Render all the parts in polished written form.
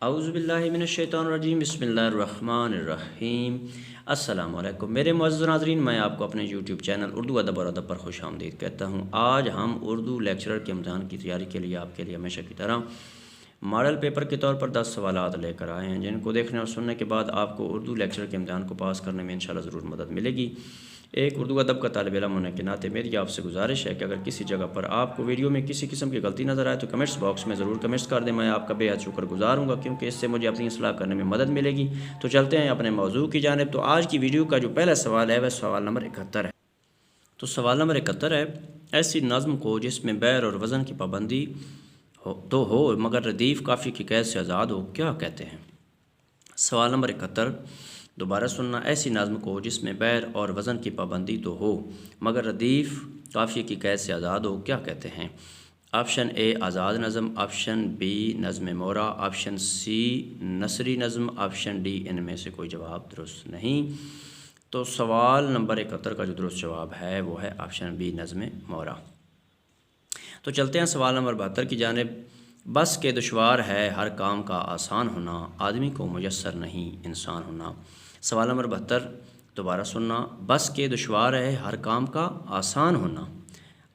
اعوذ باللہ من الشیطان الرجیم، بسم اللہ الرحمن الرحیم۔ السلام علیکم میرے معزز ناظرین، میں آپ کو اپنے یوٹیوب چینل اردو ادب اور ادب پر خوش آمدید کہتا ہوں۔ آج ہم اردو لیکچرر کے امتحان کی تیاری کے لیے آپ کے لیے ہمیشہ کی طرح ماڈل پیپر کے طور پر 10 سوالات لے کر آئے ہیں، جن کو دیکھنے اور سننے کے بعد آپ کو اردو لیکچرر کے امتحان کو پاس کرنے میں انشاء ضرور مدد ملے گی۔ ایک اردو ادب کا طالب علم ہونے کے ناطے میری آپ سے گزارش ہے کہ اگر کسی جگہ پر آپ کو ویڈیو میں کسی قسم کی غلطی نظر آئے تو کمنٹس باکس میں ضرور کمنٹس کر دیں، میں آپ کا بے حد شکر گزار ہوں گا، کیونکہ اس سے مجھے اپنی اصلاح کرنے میں مدد ملے گی۔ تو چلتے ہیں اپنے موضوع کی جانب۔ تو آج کی ویڈیو کا جو پہلا سوال ہے وہ سوال نمبر 71 ہے۔ تو سوال نمبر 71 ہے، ایسی نظم کو جس میں بیر اور وزن کی پابندی ہو مگر ردیف کافی کی قید سے آزاد ہو، کیا کہتے ہیں؟ سوال نمبر 71 دوبارہ سننا، ایسی نظم کو جس میں بیر اور وزن کی پابندی تو ہو مگر ردیف قافیے کی قید سے آزاد ہو، کیا کہتے ہیں؟ آپشن اے آزاد نظم، آپشن بی نظم مورا، آپشن سی نثری نظم، آپشن ڈی ان میں سے کوئی جواب درست نہیں۔ تو سوال نمبر 71 کا جو درست جواب ہے وہ ہے آپشن بی نظم مورا۔ تو چلتے ہیں سوال نمبر 72 کی جانب۔ بس کے دشوار ہے ہر کام کا آسان ہونا، آدمی کو میسر نہیں انسان ہونا۔ سوال نمبر 72 دوبارہ سننا، بس کے دشوار ہے ہر کام کا آسان ہونا،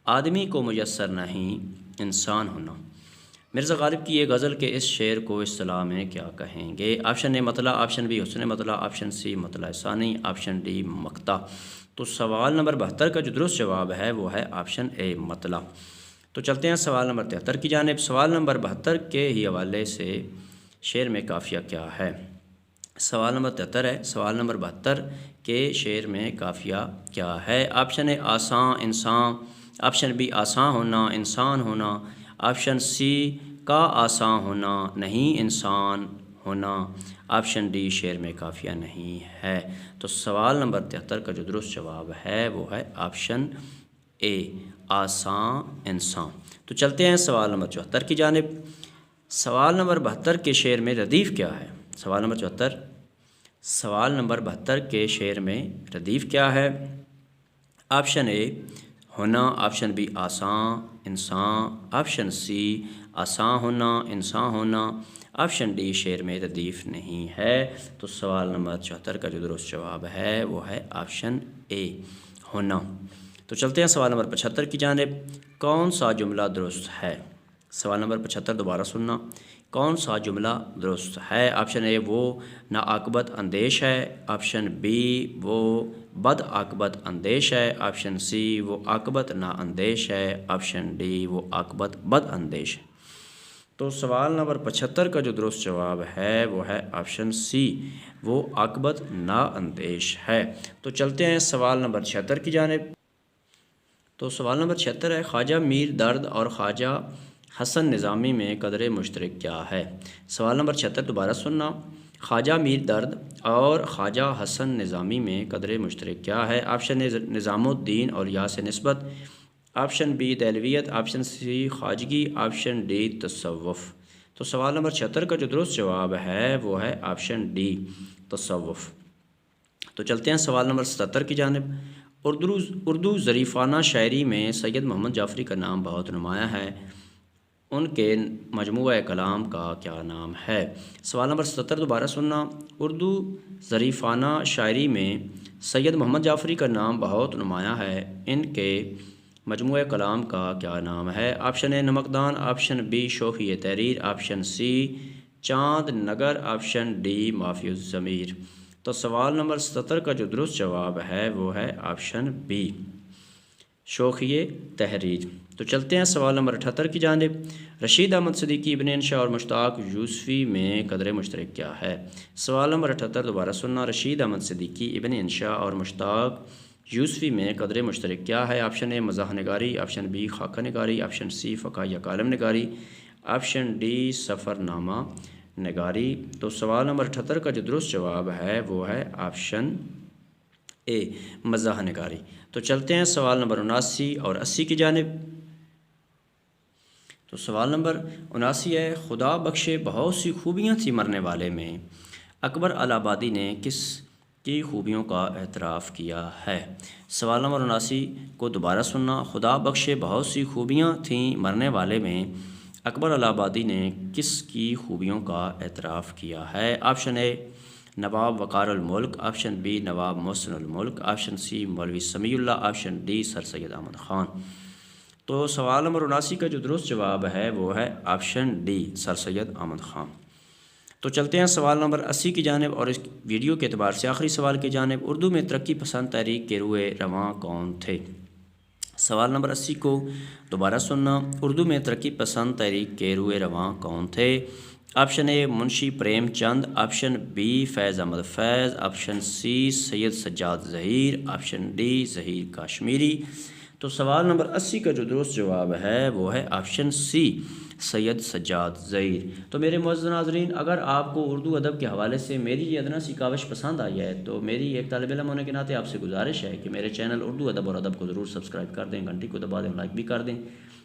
آدمی کو میسر نہیں انسان ہونا۔ مرزا غالب کی یہ غزل کے اس شعر کو اصطلاح میں کیا کہیں گے؟ آپشن اے مطلع، آپشن بی حسن مطلع، آپشن سی مطلع ثانی، آپشن ڈی مقطع۔ تو سوال نمبر 72 کا جو درست جواب ہے وہ ہے آپشن اے مطلع۔ تو چلتے ہیں سوال نمبر 73 کی جانب۔ سوال نمبر 72 کے ہی حوالے سے شعر میں قافیہ کیا ہے؟ سوال نمبر 73 ہے، سوال نمبر 72 کے شعر میں قافیہ کیا ہے؟ آپشن اے آسان انسان، آپشن بی آسان ہونا انسان ہونا، آپشن سی کا آسان ہونا نہیں انسان ہونا، آپشن ڈی شعر میں قافیہ نہیں ہے۔ تو سوال نمبر 73 کا جو درست جواب ہے وہ ہے آپشن اے آسان انسان۔ تو چلتے ہیں سوال نمبر 74 کی جانب۔ سوال نمبر 72 کے شعر میں ردیف کیا ہے؟ سوال نمبر 74 سوال نمبر 72 کے شعر میں ردیف کیا ہے؟ آپشن اے ہونا، آپشن بی آسان انسان، آپشن سی آسان ہونا انسان ہونا، آپشن ڈی شعر میں ردیف نہیں ہے۔ تو سوال نمبر 74 کا جو درست جواب ہے وہ ہے آپشن اے ہونا۔ تو چلتے ہیں سوال نمبر 75 کی جانب۔ کون سا جملہ درست ہے؟ سوال نمبر 75 دوبارہ سننا، کون سا جملہ درست ہے؟ آپشن اے وہ ناعاقبت اندیش ہے، آپشن بی وہ بد عاقبت اندیش ہے، آپشن سی وہ عاقبت نا اندیش ہے، آپشن ڈی وہ عاقبت بد اندیش ہے۔ تو سوال نمبر 75 کا جو درست جواب ہے وہ ہے آپشن سی وہ عاقبت نا اندیش ہے۔ تو چلتے ہیں سوال نمبر 76 کی جانب۔ تو سوال نمبر 76 ہے، خواجہ میر درد اور خواجہ حسن نظامی میں قدر مشترک کیا ہے؟ سوال نمبر 76 دوبارہ سننا، خواجہ میر درد اور خواجہ حسن نظامی میں قدر مشترک کیا ہے؟ آپشن اے نظام الدین اولیاء سے نسبت، آپشن بی دہلویت، آپشن سی خواجگی، آپشن ڈی تصوف۔ تو سوال نمبر 76 کا جو درست جواب ہے وہ ہے آپشن ڈی تصوف۔ تو چلتے ہیں سوال نمبر 77 کی جانب۔ اردو ظریفانہ شاعری میں سید محمد جعفری کا نام بہت نمایاں ہے، ان کے مجموعہ کلام کا کیا نام ہے؟ سوال نمبر 77 دوبارہ سننا، اردو ظریفانہ شاعری میں سید محمد جعفری کا نام بہت نمایاں ہے، ان کے مجموعہ کلام کا کیا نام ہے؟ آپشن اے نمکدان، آپشن بی شوخی تحریر، آپشن سی چاند نگر، آپشن ڈی معافی الضمیر۔ تو سوال نمبر 77 کا جو درست جواب ہے وہ ہے آپشن بی شوخی تحریر۔ تو چلتے ہیں سوال نمبر 78 کی جانب۔ رشید احمد صدیقی ابن انشاء اور مشتاق یوسفی میں قدر مشترک کیا ہے؟ سوال نمبر 78 دوبارہ سننا، رشید احمد صدیقی ابن انشاء اور مشتاق یوسفی میں قدر مشترک کیا ہے؟ آپشن اے مزاح نگاری، آپشن بی خاکہ نگاری، آپشن سی فقہ یا کالم نگاری، آپشن ڈی سفر نامہ نگاری۔ تو سوال نمبر 78 کا جو درست جواب ہے وہ ہے آپشن اے مزاح نگاری۔ تو چلتے ہیں سوال نمبر 79 اور 80 کی جانب۔ تو سوال نمبر 79 ہے، خدا بخشے بہت سی خوبیاں تھی مرنے والے میں، اکبر الہ آبادی نے کس کی خوبیوں کا اعتراف کیا ہے؟ سوال نمبر 79 کو دوبارہ سننا، خدا بخشے بہت سی خوبیاں تھیں مرنے والے میں، اکبر الہ آبادی نے کس کی خوبیوں کا اعتراف کیا ہے؟ آپشن اے نواب وقار الملک، آپشن بی نواب محسن الملک، آپشن سی مولوی سمیع اللہ، آپشن ڈی سر سید احمد خان۔ تو سوال نمبر 79 کا جو درست جواب ہے وہ ہے آپشن ڈی سر سید احمد خان۔ تو چلتے ہیں سوال نمبر 80 کی جانب، اور اس ویڈیو کے اعتبار سے آخری سوال کی جانب۔ اردو میں ترقی پسند تحریک کے روئے رواں کون تھے؟ سوال نمبر 80 کو دوبارہ سننا۔ اردو میں ترقی پسند تحریک کے روئے رواں کون تھے؟ آپشن اے منشی پریم چند، آپشن بی فیض احمد فیض، آپشن سی سید سجاد ظہیر، آپشن ڈی ظہیر کاشمیری۔ تو سوال نمبر 80 کا جو درست جواب ہے وہ ہے آپشن سی سید سجاد ظہیر۔ تو میرے معزز ناظرین، اگر آپ کو اردو ادب کے حوالے سے میری یہ ادنا سی کاوش پسند آئی ہے تو میری ایک طالب علم ہونے کے ناطے آپ سے گزارش ہے کہ میرے چینل اردو ادب اور ادب کو ضرور سبسکرائب کر دیں، گھنٹی کو دبا دیں، لائک بھی کر دیں۔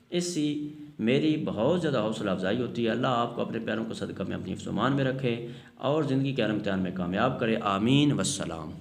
اس سے میری بہت زیادہ حوصلہ افزائی ہوتی ہے۔ اللہ آپ کو اپنے پیاروں کو صدقہ میں اپنی حفظ و امان میں رکھے اور زندگی کے ہر امتحان میں کامیاب کرے، آمین والسلام۔